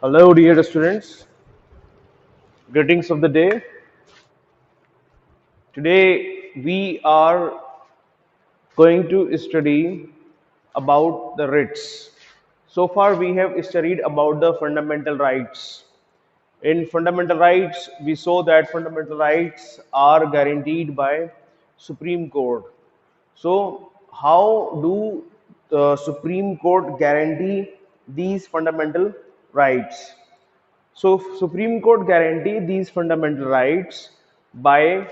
Hello, dear students. Greetings of the day. Today we are going to study about the writs. So far, we have studied about the fundamental rights. In fundamental rights, we saw that fundamental rights are guaranteed by Supreme Court. So, how do the Supreme Court guarantee these fundamental rights? So Supreme Court guarantee these fundamental rights by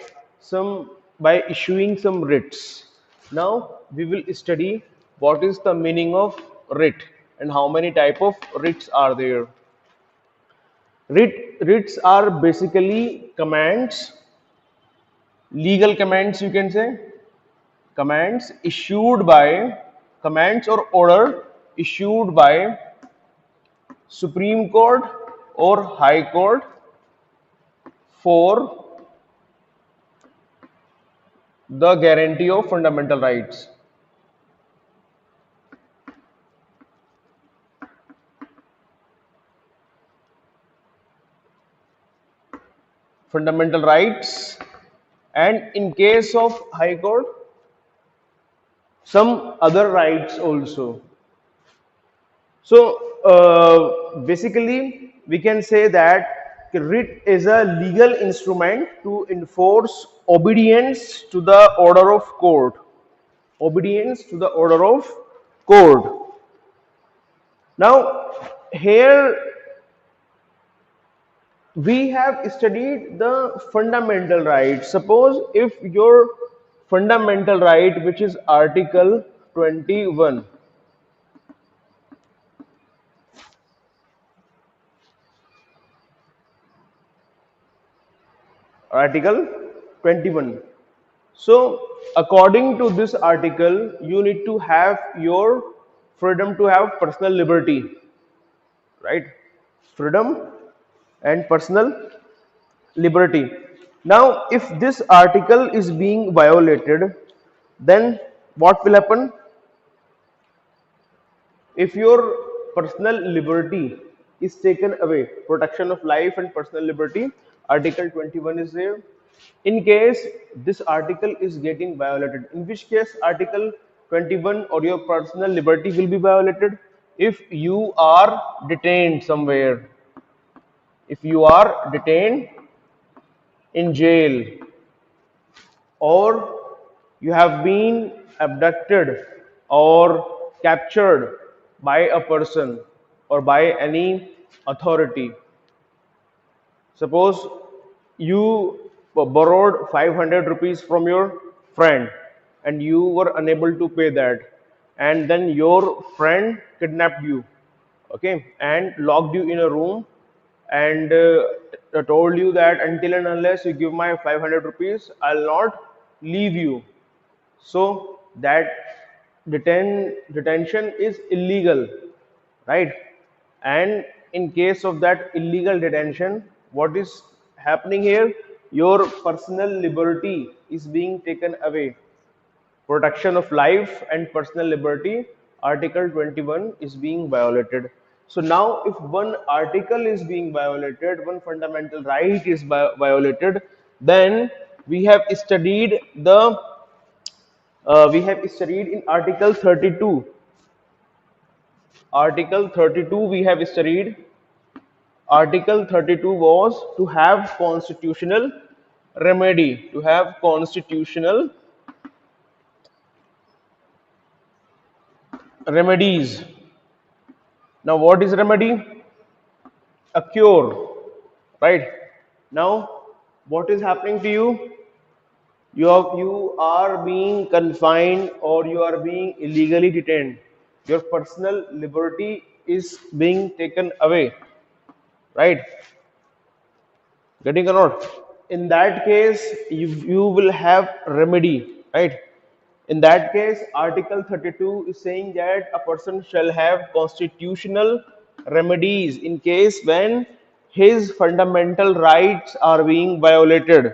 by issuing some writs. Now we will study what is the meaning of writ and how many type of writs are there. Writs are basically commands, legal commands you can say, commands issued by commands or order issued by Supreme Court or High Court for the guarantee of fundamental rights. Fundamental rights, and in case of High Court, some other rights also. So basically, we can say that writ is a legal instrument to enforce obedience to the order of court. Obedience to the order of court. Now, here we have studied the fundamental rights. Suppose if your fundamental right, which is Article 21, Article 21. So, according to this article, you need to have your freedom to have personal liberty, right? Freedom and personal liberty. Now, if this article is being violated, then what will happen? If your personal liberty is taken away, protection of life and personal liberty, Article 21 is there. In case this article is getting violated, in which case Article 21 or your personal liberty will be violated? If you are detained somewhere, if you are detained in jail, or you have been abducted or captured by a person or by any authority. Suppose you borrowed 500 rupees from your friend and you were unable to pay that, and then your friend kidnapped you, okay, and locked you in a room and told you that until and unless you give my 500 rupees, I'll not leave you. So that detention is illegal, right? And in case of that illegal detention, what is happening here? Your personal liberty is being taken away. Protection of life and personal liberty, Article 21 is being violated. So now if one article is being violated, one fundamental right is violated, then we have studied in Article 32. Article 32 we have studied. Article 32 was to have constitutional remedy, to have constitutional remedies. Now, what is remedy? A cure, right? Now, what is happening to you? You are being confined or you are being illegally detained. Your personal liberty is being taken away, right? Getting or not? In that case, you will have remedy, right? In that case, Article 32 is saying that a person shall have constitutional remedies in case when his fundamental rights are being violated.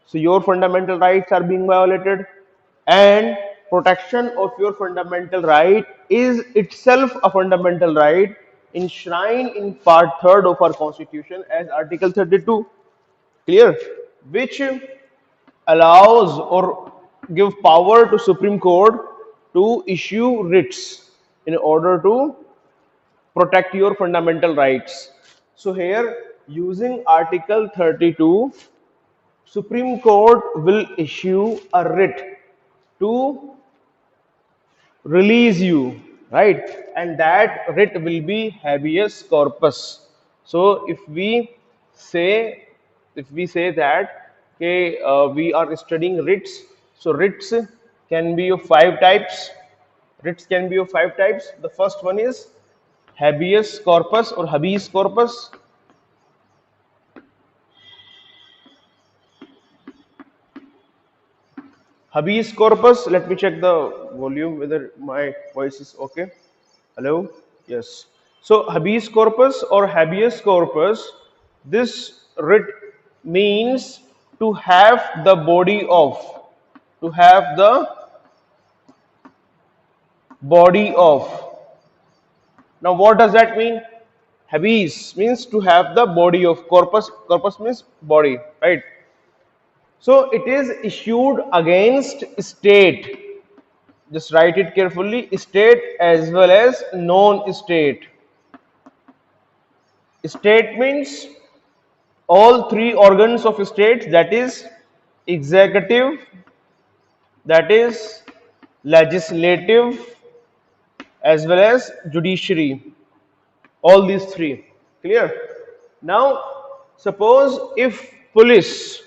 So your fundamental rights are being violated, and protection of your fundamental right is itself a fundamental right. enshrined in part 3rd of our constitution as article 32, clear, which allows or give power to Supreme Court to issue writs in order to protect your fundamental rights. So here, using article 32, Supreme Court will issue a writ to release you, right? And that writ will be habeas corpus. So say if we say that, okay, we are studying writs, so writs can be of five types. Writs can be of five types. The first one is habeas corpus or habeas corpus. Habeas corpus, let me check the volume whether my voice is okay. Hello? Yes. So habeas corpus or habeas corpus, this writ means to have the body of, to have the body of. Now what does that mean? Habeas means to have the body of, corpus means body, right? So it is issued against state. Just write it carefully, state as well as non-state. State means all three organs of state, that is executive, that is legislative, as well as judiciary. All these three. Clear? Now, suppose if police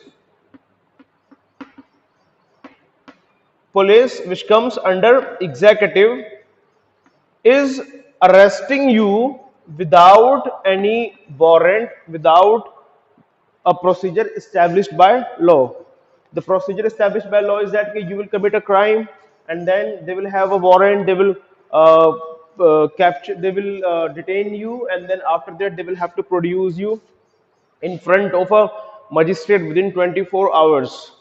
which comes under executive is arresting you without any warrant, without a procedure established by law. The procedure established by law is that you will commit a crime, and then they will have a warrant, they will capture, they will detain you, and then after that they will have to produce you in front of a magistrate within 24 hours.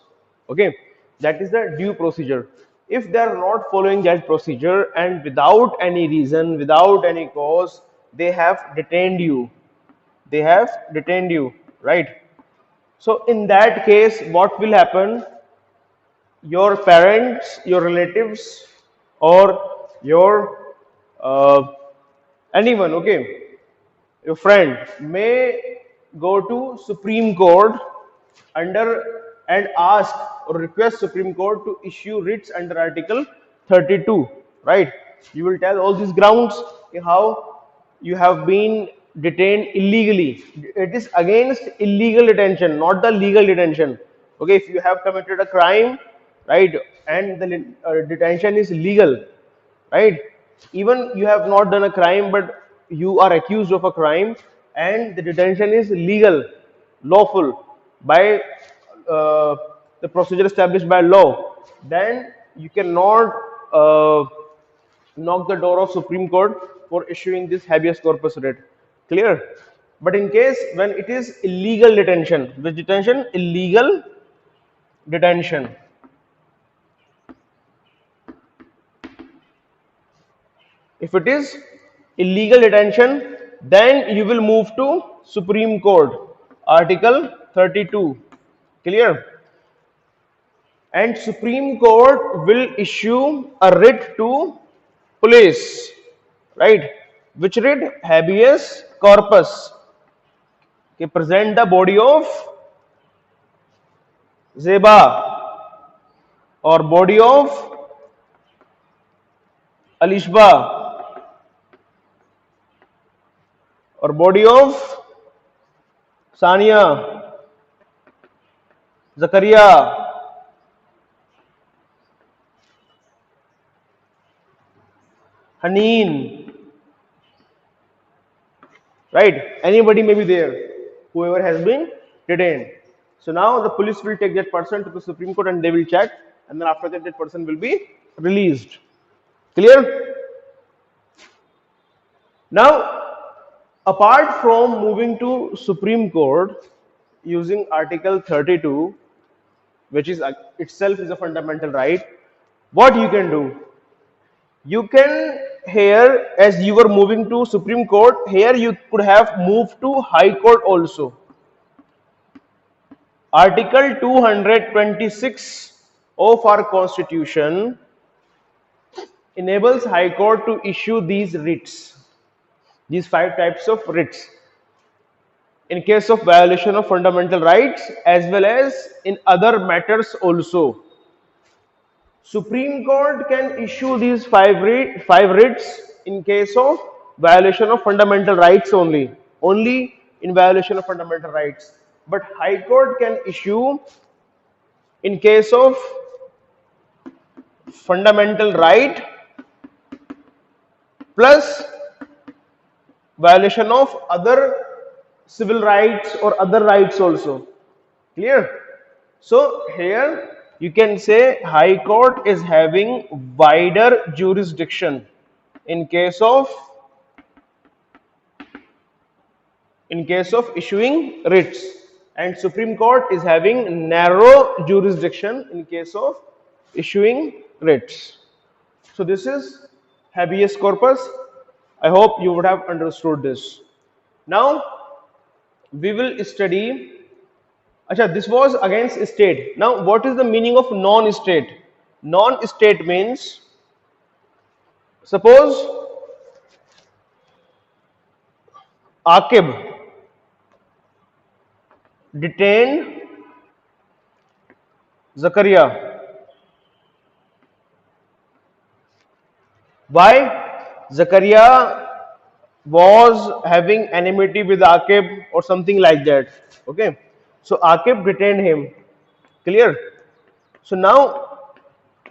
Okay, that is the due procedure. If they are not following that procedure and without any reason, without any cause, they have detained you, right? So in that case, what will happen? Your parents, your relatives, or your anyone, okay, your friend may go to Supreme Court under and ask or request Supreme Court to issue writs under Article 32, right? You will tell all these grounds, okay, how you have been detained illegally. It is against illegal detention, not the legal detention. Okay, if you have committed a crime, right, and the detention is legal, right? Even you have not done a crime, but you are accused of a crime, and the detention is legal, lawful by uh, the procedure established by law. Then you cannot knock the door of Supreme Court for issuing this habeas corpus writ. Clear? But in case when it is illegal detention, which detention? Illegal detention. If it is illegal detention, then you will move to Supreme Court, Article 32. Clear? And Supreme Court will issue a writ to police, right? Which writ? Habeas corpus. Okay, present the body of Zeba or body of Alishba or body of Sania, Zakaria, Haneen, right? Anybody may be there, whoever has been detained. So now the police will take that person to the Supreme Court and they will check, and then after that, that person will be released. Clear? Now, apart from moving to Supreme Court using Article 32, which is itself is a fundamental right, what you can do? You can here, as you were moving to Supreme Court, here you could have moved to High Court also. Article 226 of our Constitution enables High Court to issue these writs, these five types of writs, in case of violation of fundamental rights as well as in other matters also. Supreme Court can issue these five writs in case of violation of fundamental rights only in violation of fundamental rights. But High Court can issue in case of fundamental right plus violation of other civil rights or other rights also. Clear? So here you can say High Court is having wider jurisdiction in case of issuing writs, and Supreme Court is having narrow jurisdiction in case of issuing writs. So this is habeas corpus. I hope you would have understood this. Now we will study. Acha, this was against state. Now what is the meaning of non-state? Non-state means, suppose Aqib detained Zakaria. Why? Zakaria was having enmity with Aqib or something like that. Okay. So Aqib detained him. Clear? So now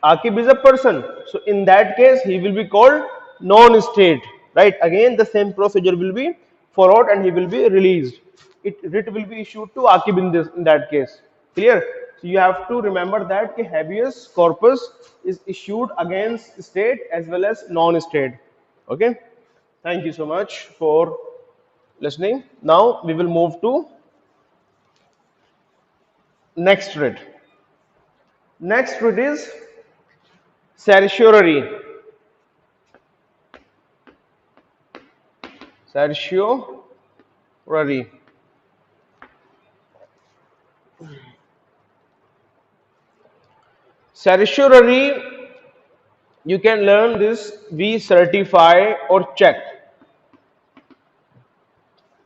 Aqib is a person. So in that case, he will be called non-state. Right? Again, the same procedure will be followed and he will be released. Writ will be issued to Aqib in that case. Clear? So you have to remember that habeas corpus is issued against state as well as non-state. Okay. Thank you so much for listening. Now we will move to next writ. Next writ is certiorari. Certiorari. Certiorari, you can learn this: we certify or check.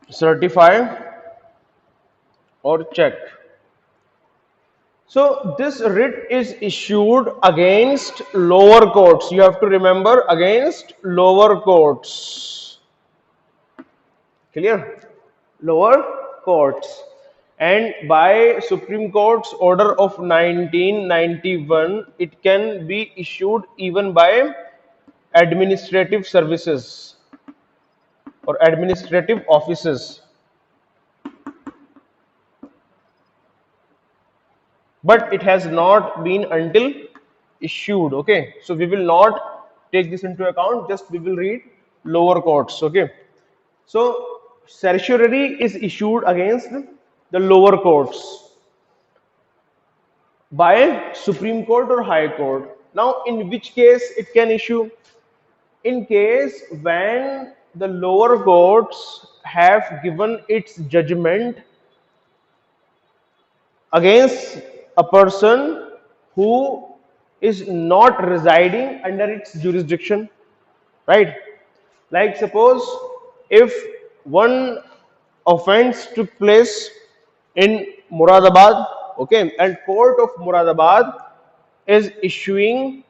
Certify or check. So this writ is issued against lower courts. You have to remember, against lower courts. Clear? Lower courts. And by Supreme Court's order of 1991, it can be issued even by administrative services or administrative offices. But it has not been until issued. Okay, so we will not take this into account, just we will read lower courts. Okay, so certiorari is issued against the lower courts by Supreme Court or High Court. Now in which case it can issue? In case when the lower courts have given its judgment against a person who is not residing under its jurisdiction, right? Like suppose if one offense took place in Muradabad, okay, and court of Muradabad is issuing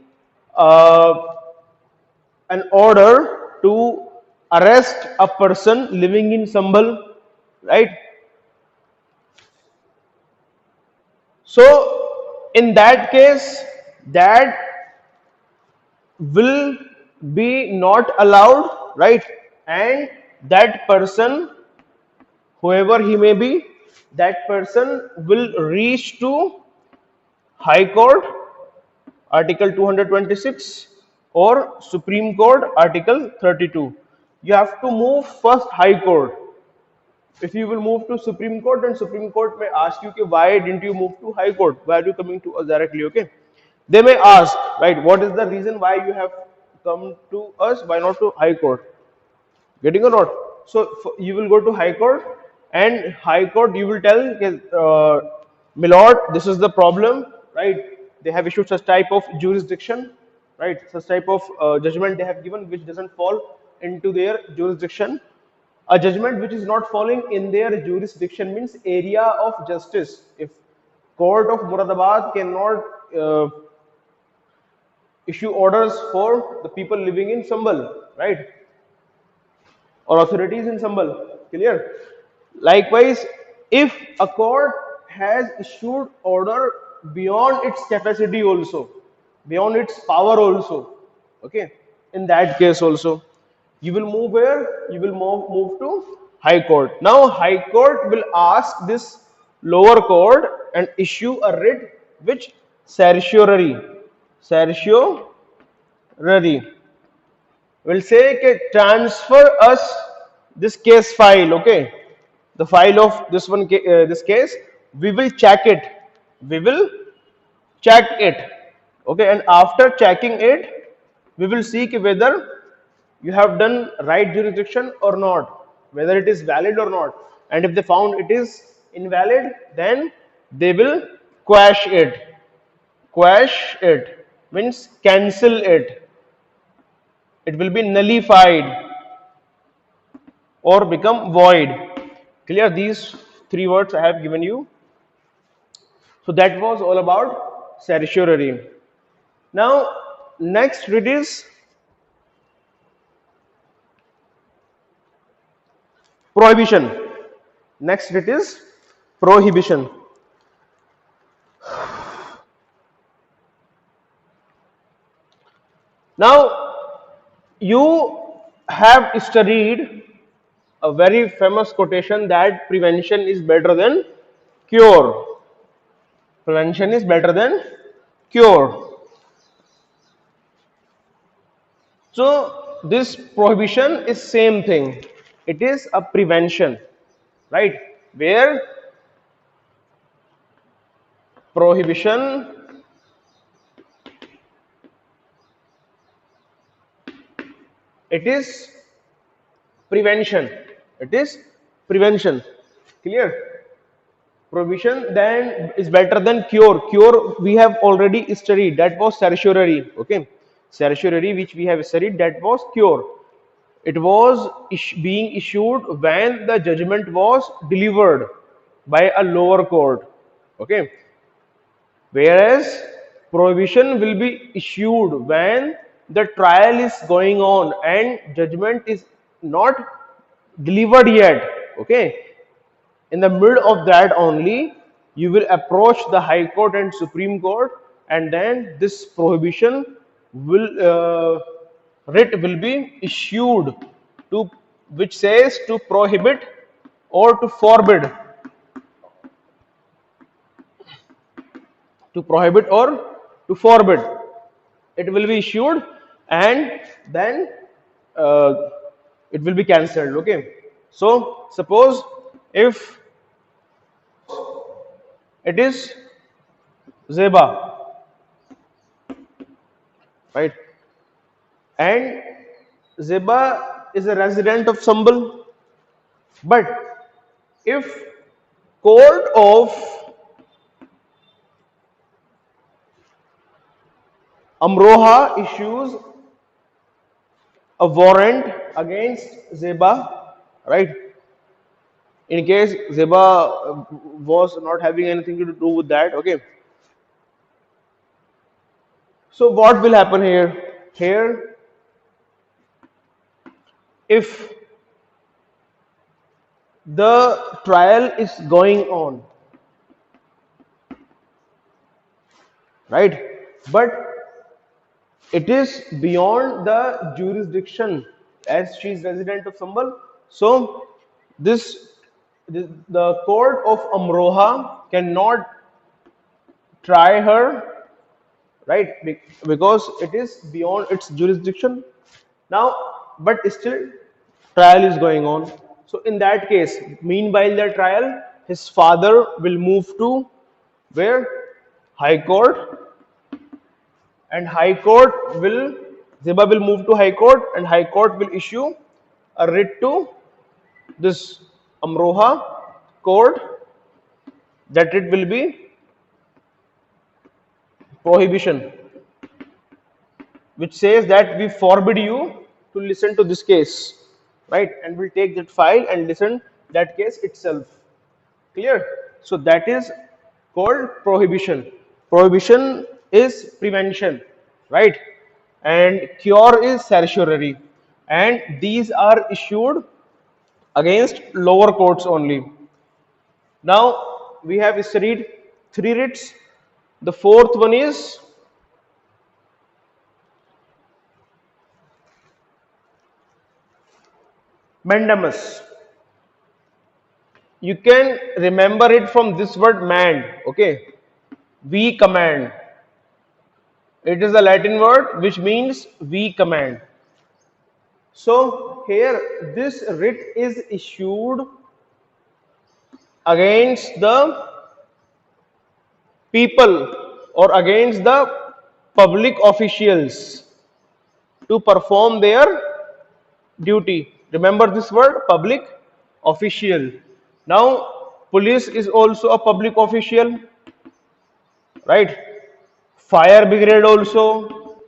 an order to arrest a person living in Sambhal, right? So in that case, that will be not allowed, right? And that person, whoever he may be, that person will reach to High Court, Article 226, or Supreme Court, Article 32. You have to move first High Court. If you will move to Supreme Court, then Supreme Court may ask you, okay, why didn't you move to High Court? Why are you coming to us directly? Okay, they may ask, right, what is the reason why you have come to us? Why not to High Court? Getting or not? So you will go to High Court, and High Court you will tell, my lord, this is the problem, right? They have issued such type of jurisdiction, right? Such type of judgment they have given which doesn't fall into their jurisdiction. A judgment which is not falling in their jurisdiction means area of justice. If court of Muradabad cannot issue orders for the people living in Sambal, right? Or authorities in Sambal. Clear? Likewise, if a court has issued order beyond its capacity also, beyond its power also, okay, in that case also, you will move where? You will move to High Court. Now, High Court will ask this lower court and issue a writ which certiorari. Certiorari will say कि transfer us this case file, okay, the file of this one this case, we will check it, we will check it, okay, and after checking it we will see कि whether you have done right jurisdiction or not, whether it is valid or not, and if they found it is invalid, then they will quash it. Quash it means cancel it, it will be nullified or become void. Clear? These three words I have given you. So that was all about certiorari. Now, next it is prohibition. Next it is prohibition. Now, you have studied a very famous quotation that prevention is better than cure. Prevention is better than cure. So this prohibition is same thing. It is a prevention, right? Where prohibition it is prevention. It is prevention. Clear? Prohibition then is better than cure. Cure we have already studied. That was certiorari. Okay. Certiorari which we have studied, that was cure. It was being issued when the judgment was delivered by a lower court. Okay. Whereas prohibition will be issued when the trial is going on and judgment is not delivered yet. Okay. In the middle of that only, you will approach the High Court and Supreme Court, and then this prohibition will writ will be issued to which says to prohibit or to forbid, to prohibit or to forbid. It will be issued, and then uh, it will be cancelled. Okay. So suppose if it is Zeba, right, and Zeba is a resident of Sambal, but if court of Amroha issues a warrant against Zeba, right? In case Zeba was not having anything to do with that, okay. So what will happen here? Here, if the trial is going on, right, but it is beyond the jurisdiction as she is resident of Sambal. So the court of Amroha cannot try her, right, because it is beyond its jurisdiction now, but still trial is going on. So in that case, meanwhile the trial, his father will move to where? High Court, and High Court will Ziba will move to High Court, and High Court will issue a writ to this Amroha court, that it will be prohibition, which says that we forbid you to listen to this case, right? And we'll take that file and listen that case itself. Clear? So that is called prohibition. Prohibition is prevention, right? And cure is certiorari. And these are issued against lower courts only. Now we have studied three writs. The fourth one is mandamus. You can remember it from this word mand. Okay, we command. It is a Latin word which means we command. So here this writ is issued against the people or against the public officials to perform their duty. Remember this word, public official. Now police is also a public official, right? Fire brigade also,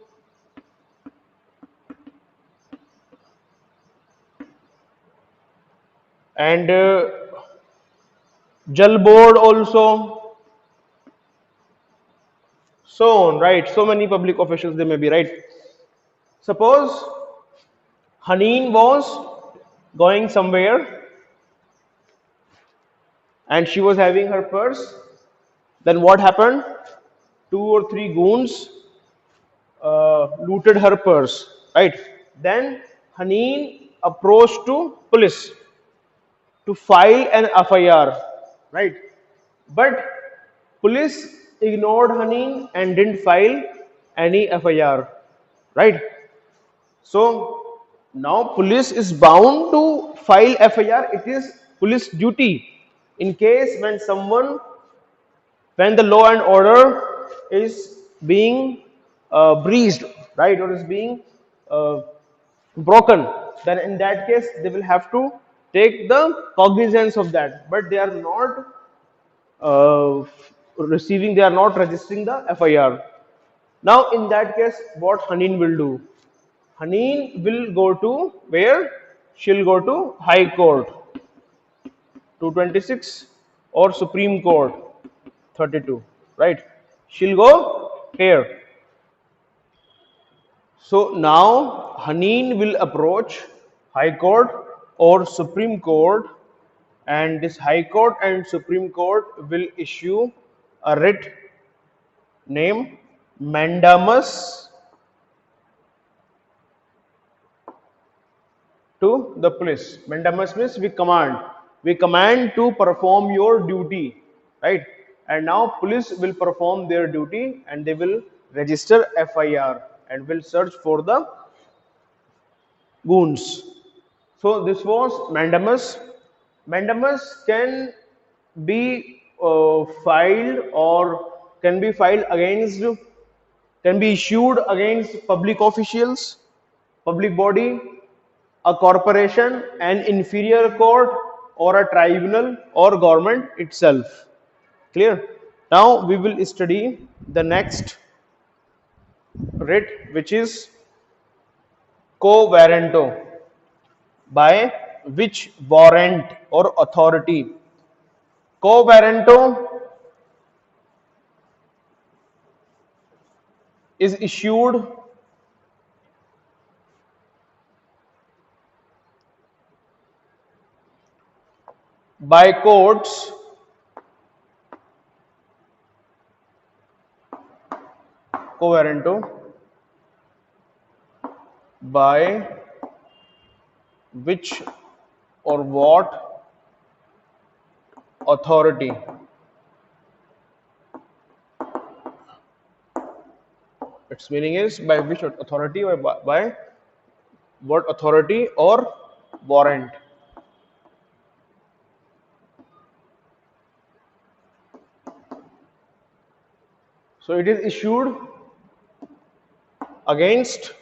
and Jal board also, so on, right? So many public officials they may be, right? Suppose Haneen was going somewhere and she was having her purse. Then what happened? Two or three goons looted her purse, right? Then Haneen approached to police to file an FIR, right? But police ignored Haneen and didn't file any FIR, right? So now police is bound to file FIR. It is police duty in case when the law and order is being breached, right, or is being uh, broken. Then in that case they will have to take the cognizance of that, but they are not they are not registering the FIR. Now in that case, what Haneen will do? Haneen will go to where? She'll go to High Court 226 or Supreme Court 32, right? She'll go here. So now Haneen will approach High Court or Supreme Court, and this High Court and Supreme Court will issue a writ named mandamus to the police. Mandamus means we command. We command to perform your duty, right? And now police will perform their duty and they will register FIR and will search for the goons. So this was mandamus. Mandamus can be filed or can be filed against, can be issued against public officials, public body, a corporation, an inferior court, or a tribunal or government itself. Clear? Now we will study the next writ, which is quo warranto. By which warrant or authority? Quo warranto is issued by courts quo warranto by which or what authority? Its meaning is by which authority or by what authority or warrant. So it is issued against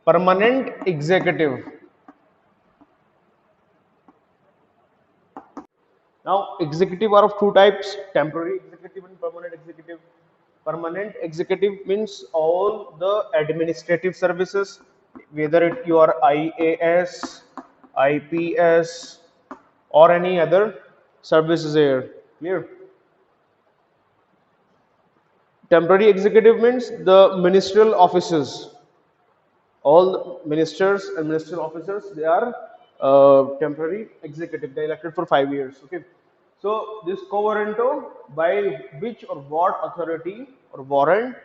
Permanent executive. Now, executive are of two types: temporary executive and permanent executive. Permanent executive means all the administrative services, whether you are IAS, IPS, or any other services here. Clear? Temporary executive means the ministerial offices. All ministers and ministerial officers, they are temporary executive. They are elected for 5 years. Okay. So this quo warranto, by which or what authority or warrant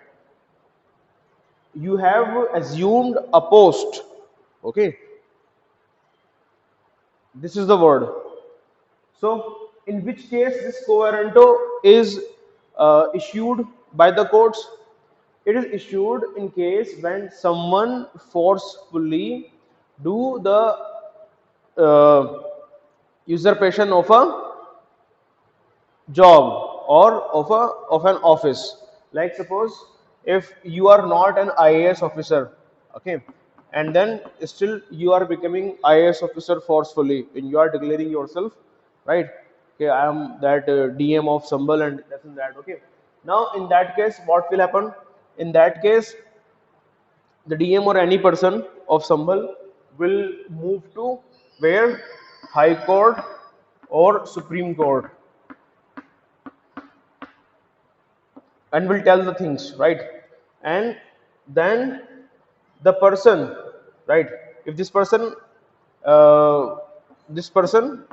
you have assumed a post. Okay. This is the word. So, in which case this quo warranto is issued by the courts? It is issued in case when someone forcefully do the uh, usurpation of a job or of an office. Like suppose if you are not an IAS officer, okay, and then still you are becoming IAS officer forcefully when you are declaring yourself, right? Okay, I am that DM of Sambal and this and that. Okay, now in that case what will happen? In that case the DM or any person of Sambal will move to where? High Court or Supreme Court, and will tell the things, right? And then the person, right? If uh, this person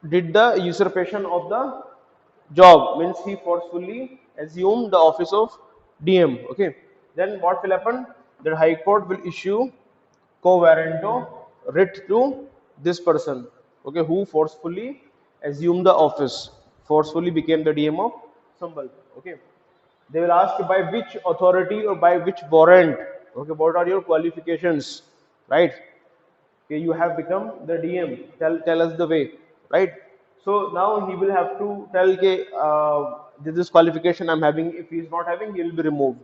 did the usurpation of the job, means he forcefully assumed the office of DM. Okay, then what will happen? The High Court will issue quo warranto writ to this person, okay, who forcefully assumed the office, forcefully became the DM of Sambal. Okay, they will ask by which authority or by which warrant. Okay, what are your qualifications, right? Okay, you have become the DM. Tell us the way, right? So now he will have to tell, okay, this qualification I'm having. If he is not having, he will be removed.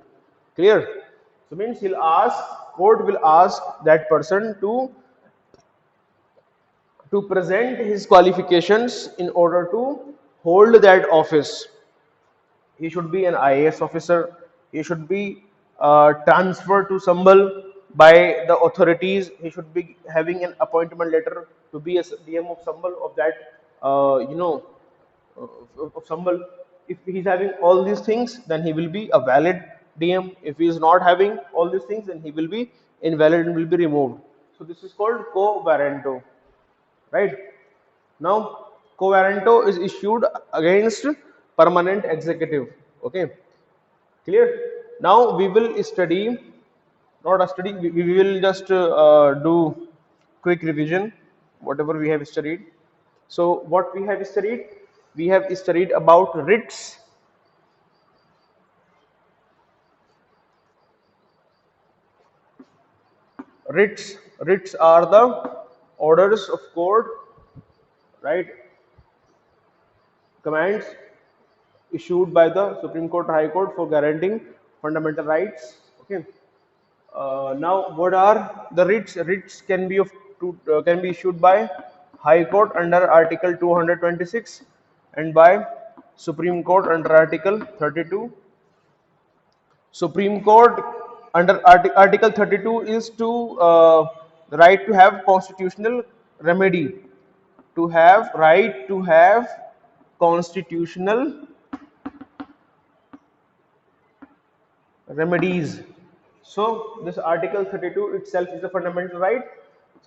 Clear? So means he'll ask, court will ask that person to present his qualifications in order to hold that office. He should be an IAS officer. He should be transferred to Sambal by the authorities. He should be having an appointment letter to be a DM of Sambal of that, of Sambal. If he is having all these things, then he will be a valid DM. If he is not having all these things, then he will be invalid and will be removed. So this is called quo warranto, right? Now, quo warranto is issued against permanent executive. Okay, clear? Now we will study, not a study, we will just do quick revision, whatever we have studied. So, what we have studied? We have studied about writs. Writs are the orders of court, right? Commands issued by the Supreme Court, High Court for guaranteeing fundamental rights. Okay. Now, what are the writs? Writs can be can be issued by High Court under Article 226 and by Supreme Court under Article 32. Supreme Court under Article 32 is to the right to have constitutional remedy, to have right to have constitutional remedies. So this Article 32 itself is a fundamental right.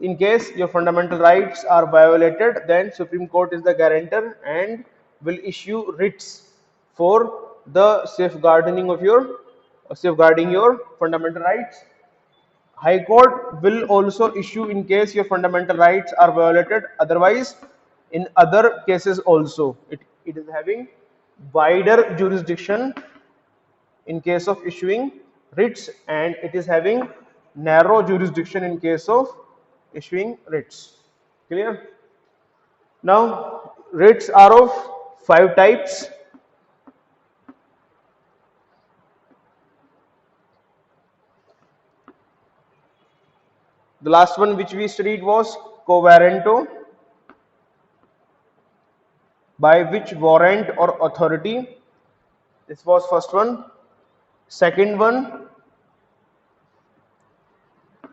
In case your fundamental rights are violated, then Supreme Court is the guarantor and will issue writs for the safeguarding your fundamental rights. High Court will also issue in case your fundamental rights are violated. Otherwise, in other cases also, it is having wider jurisdiction in case of issuing writs, and it is having narrow jurisdiction in case of issuing writs. Clear? Now, writs are of five types. The last one which we studied was quo warranto, by which warrant or authority. This was first one. Second one,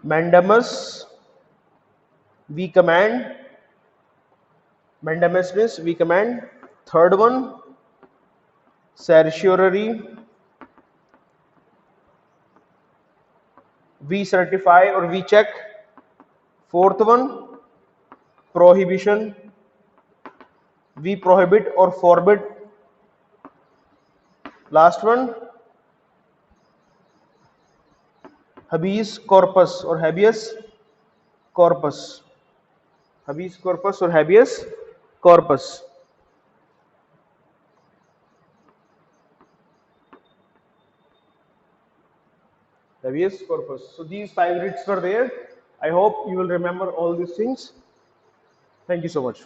mandamus, we command. Mandamus means we command. Third one, certiorari, we certify or we check. Fourth one, prohibition, we prohibit or forbid. Last one, habeas corpus or habeas corpus. Habeas corpus or habeas corpus. Habeas corpus. So these five writs were there. I hope you will remember all these things. Thank you so much.